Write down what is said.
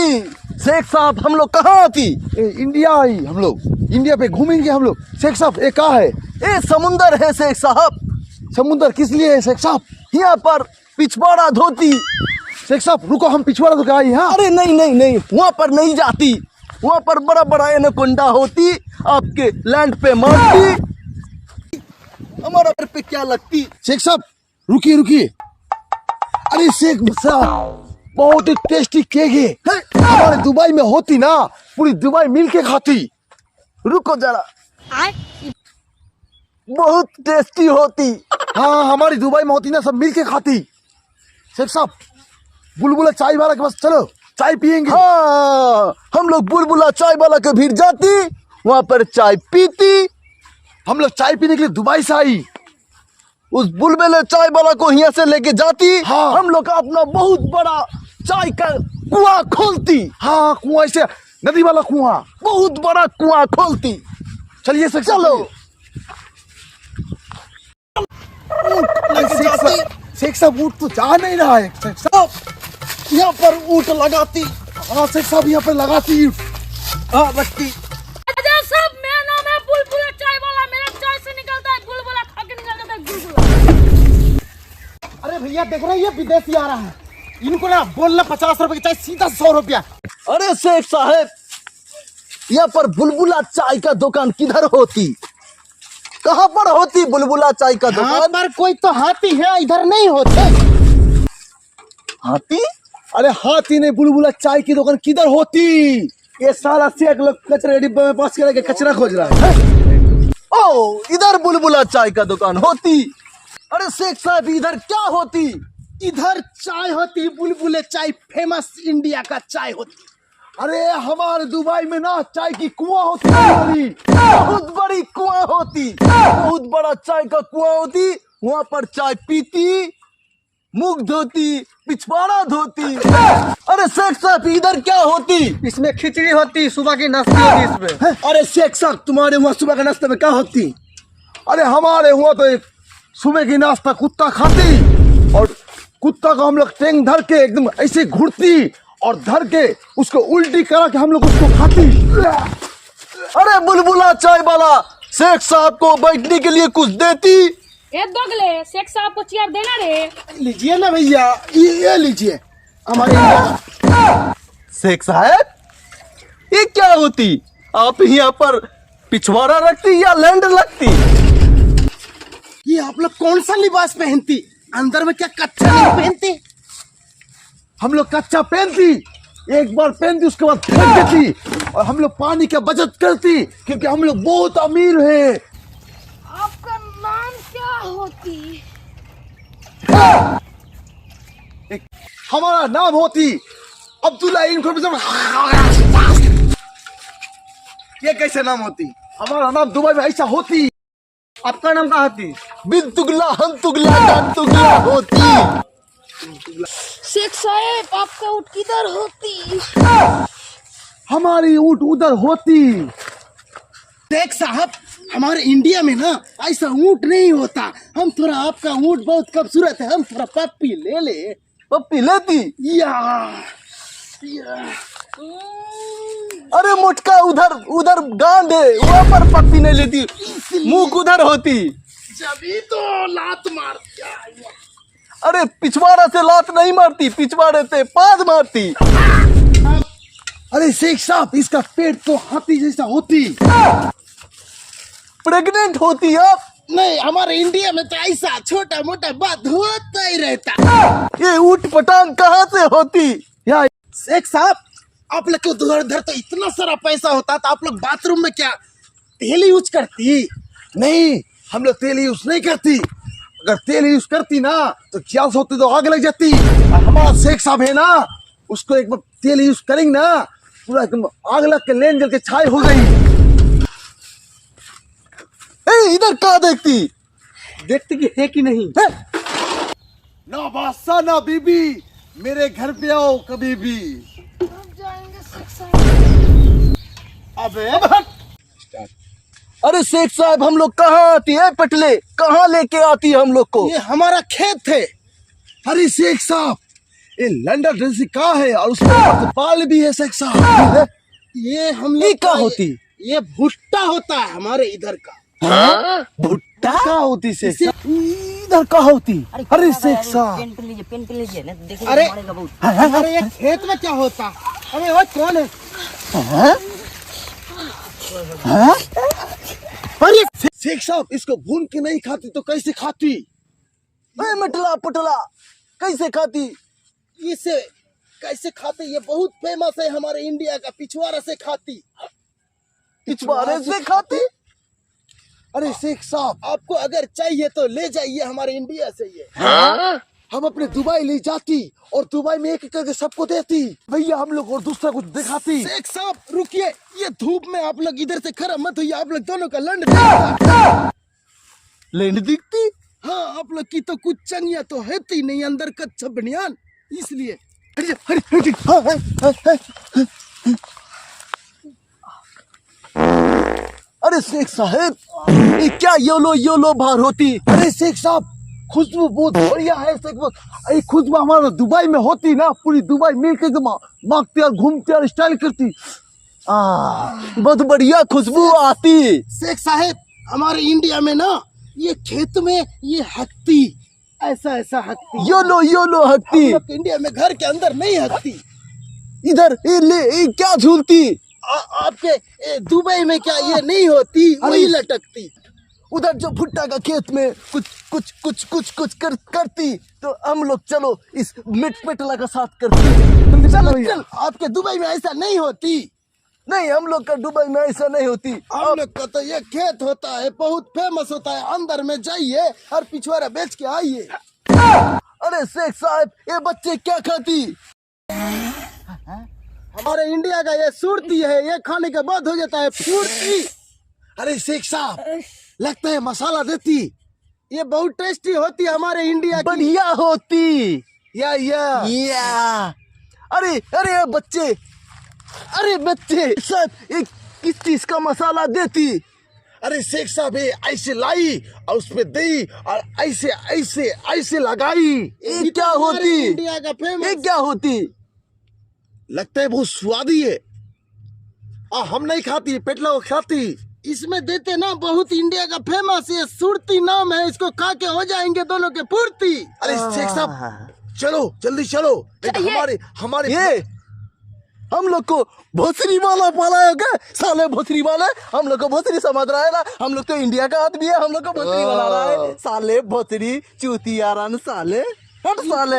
नहीं शेख साहब, हम लोग कहाँ आती? इंडिया आई हम लोग, इंडिया पे घूमेंगे हम लोग। शेख साहब ये कहाँ है? ये समुंदर है शेख साहब। समुंदर किस लिए है शेख साहब? यहाँ पर पिछवाड़ा धोती। शेख साहब रुको, हम पिछवाड़ा धोके आई। हाँ अरे नहीं नहीं नहीं, वहाँ पर नहीं जाती। वहाँ पर बड़ा बड़ा एनाकोंडा होती, आपके लैंड पे मारती, हमारा घर पे क्या लगती। शेख साहब रुकिए रुकिए। अरे शेख साहब बहुत ही टेस्टी केक है, हमारे दुबई में होती ना, पूरी दुबई मिल के खाती। रुको जरा, बहुत टेस्टी होती। हाँ हमारी दुबई में होती ना, सब मिल के खाती। शेख साहब बुलबुला चाय वाला के पास चलो, चाय पियेंगे। हाँ हम लोग बुलबुला चाय वाला के भीड़ जाती, वहाँ पर चाय पीती। हम लोग चाय पीने के लिए दुबई से आई, उस बुलबुला चाय वाला को यहाँ से लेके जाती। हाँ। हम लोग अपना बहुत बड़ा चाय का कुआं खोलती। हाँ कुआं से, नदी वाला कुआं, बहुत बड़ा कुआं खोलती। चलिए शेख साहब चलो। शेख साहब ऊँट तो जा नहीं रहा है। शेख साहब यहाँ पर ऊँट लगाती। हाँ शेख साहब यहाँ पे लगाती। हाँ रखती। साहब मेरा नाम है बुलबुला चाय वाला, मेरा चाय से निकलता है बुलबुला, खा के निकल जाता है बुलबुला। अरे भैया देख रहे हैं ये विदेशी आ रहा है, इनको ना बोलना 50 रुपए की चाय सीधा 100 रुपया। अरे शेख साहब, यहाँ पर बुलबुला चाय का दुकान किधर होती? कहाँ पर होती बुलबुला चाय का दुकान? पर कोई तो हाथी है, इधर नहीं होते हाथी? अरे हाथी नहीं, बुलबुला चाय की दुकान किधर होती? ये सारा शेख लोग कचरे डिब्बे में पास करके कचरा खोज रहा है। ओ इधर बुलबुला चाय का दुकान होती। अरे शेख साहब इधर क्या होती? इधर चाय होती, बुलबुले चाय, फेमस इंडिया का चाय होती। अरे हमारे दुबई में ना चाय की कुआं होती है, बहुत बड़ी कुआं होती, बहुत बड़ा चाय का कुआं होती। वहाँ पर चाय पीती, मुख धोती, पिछवाड़ा धोती। अरे शेख साहब इधर क्या होती? इसमें खिचड़ी होती, सुबह की नाश्ते होती इसमें। अरे शेख साहब तुम्हारे वहाँ सुबह के नाश्ते में क्या होती? अरे हमारे वहाँ तो एक सुबह की नाश्ता कुत्ता खाती, और कुत्ता को हम लोग टेंग धर के एकदम ऐसे घुड़ती और धर के उसको उल्टी करा के हम लोग उसको खाती। अरे बुलबुला चाय वाला शेख साहब को बैठने के लिए कुछ देती। ए दोगले, शेख साहब को चेयर देना रे। लीजिए ना भैया, ये लीजिए हमारे। शेख साहब ये क्या होती? आप यहाँ पर पिछवाड़ा रखती या लैंड लगती? ये आप लोग कौन सा लिबास पहनती? अंदर में क्या कच्चा नहीं पहनती? हम लोग कच्चा पहनती, एक बार पहनती उसके बाद फेंक देती, और हम लोग पानी का बचत करती क्योंकि हम लोग बहुत अमीर हैं। आपका नाम क्या होती? हमारा नाम होती अब्दुल्ला इनफॉर्मेशन। ये कैसे नाम होती? हमारा नाम दुबई में ऐसा होती। आपका नाम क्या होती? बिन तुगला हम तुगला जान तुगला होती। शेख साहब आपका ऊँट किधर होती? हमारी ऊँट उधर होती। शेख साहब हमारे इंडिया में ना ऐसा ऊँट नहीं होता। हम थोड़ा, आपका ऊँट बहुत खूबसूरत है, हम थोड़ा पप्पी ले ले। पप्पी लेती? या अरे मुटका उधर उधर गांड है, वहाँ पर पप्पी नहीं लेती, मुंह उधर होती। जभी तो लात मार दिया। अरे पिछवाड़ा से लात नहीं मारती, पिछवाड़े से पाद मारती। अरे शेख साहब इसका पेट तो हाथी जैसा होती। प्रेग्नेंट होती आप? नहीं, हमारे इंडिया में तो ऐसा छोटा मोटा बात होता ही रहता। ये ऊँट पटांग कहाँ से होती? या शेख साहब आप लोग को उधर तो इतना सारा पैसा होता, तो आप लोग बाथरूम में क्या तेल यूज करती? नहीं, हम लोग तेल यूज नहीं करती। अगर तेल यूज करती ना तो गैस होती तो आग लग जाती। और हमारा शेख साहब है ना, उसको एक बार तेल यूज करेंगे ना, पूरा एकदम आग लग के लेन जल के छाई हो गई। इधर कहाँ देखती? देखती कि है कि नहीं? ना बादशाह ना बीबी, मेरे घर पे आओ कभी भी। जाएंगे शेख साहब। अबे अरे शेख साहब हम लोग कहाँ आती है? पटले कहाँ लेके आती है हम लोग को? ये हमारा खेत है। अरे शेख साहब ये लंडन ड्रेसी कहाँ है और उसमें ऊपर से बाल भी है शेख साहब। ये हम ये लोग क्या का होती? ये भुट्टा होता है हमारे इधर का। भुट्टा क्या होती शेख साहब? इधर कहाँ होती? अरे शेख साहब, पेन लीजिए ना देखिए अरे मारेगा बहुत। अरे ये खेत में क्या होता? अरे वो कौन है? अरे शेख साहब, इसको भून के नहीं खाती तो कैसे खाती? मटला पटला कैसे खाती? इसे कैसे खाते? ये बहुत फेमस है हमारे इंडिया का। पिछवाड़ा से खाती। पिछवाड़े से खाती? अरे शेख साहब, आपको अगर चाहिए तो ले जाइए हमारे इंडिया से ये। हम अपने दुबई ले जाती और दुबई में एक एक करके सबको देती। भैया हम लोग और दूसरा कुछ दिखाती। शेख साहब रुकिए, ये धूप में आप लोग इधर से खड़ा मत होइए। आप लोग दोनों का लंड लेंड दिखती? हाँ, आप लोग की तो कुछ चंगिया तो है ही नहीं, अंदर कच्चा बनियान, इसलिए। अरे शेख साहब, ये क्या योलो योलो बाहर होती? अरे शेख साहब, खुशबू बहुत बढ़िया है। शेख साहब, ये खुशबू हमारा दुबई में होती ना, पूरी दुबई मिलकर एकदम मांगती और घूमती और स्टाइल करती। बहुत बढ़िया खुशबू आती। शेख साहब, हमारे इंडिया में ना ये खेत में ये हकती, ऐसा ऐसा हकती। YOLO YOLO हकती। हम लोग इंडिया में घर के अंदर नहीं हकती। इधर ये क्या झूलती? आपके दुबई में क्या ये नहीं होती? वही लटकती। उधर जो भुट्टा का खेत में कुछ करती तो हम लोग चलो इस मिटला का साथ करती। चलो चल, आपके दुबई में ऐसा नहीं होती। नहीं, हम लोग का दुबई में ऐसा नहीं होती। हम लोग का तो ये खेत होता है, बहुत फेमस होता है। अंदर में जाइए और पिछवाड़ा बेच के आइए। अरे शेख साहब, ये बच्चे क्या खाती? हमारे इंडिया का ये सुरती है, ये खाने के बाद हो जाता है फुर्ती। अरे शेख साहब, लगता है मसाला देती। ये बहुत टेस्टी होती है हमारे इंडिया की। बढ़िया होती। या अरे अरे बच्चे, अरे बच्चे साहब, ये किस चीज का मसाला देती? अरे शेख साहब, ये ऐसे लाई और उसपे दी और ऐसे ऐसे ऐसे लगाई। ये क्या होती? इंडिया का फेमस। ये क्या होती? लगता है बहुत स्वादी है। हम नहीं खाती, पेटला को खाती। इसमें देते ना, बहुत इंडिया का फेमस। ये सुरती नाम है, इसको खा के हो जाएंगे दोनों के पूर्ति। अरे शेख साहब, चलो जल्दी चलो। हमारे ये हम लोग को भोसरी वाला पाला है क्या? साले भोसरी वाले, हम लोग को भोसरी समझ रहा है ना? हम लोग तो इंडिया का आदमी है, हम लोग को भोसरी बना रहा है। साले भोसरी चूतियारान साले, हट साले।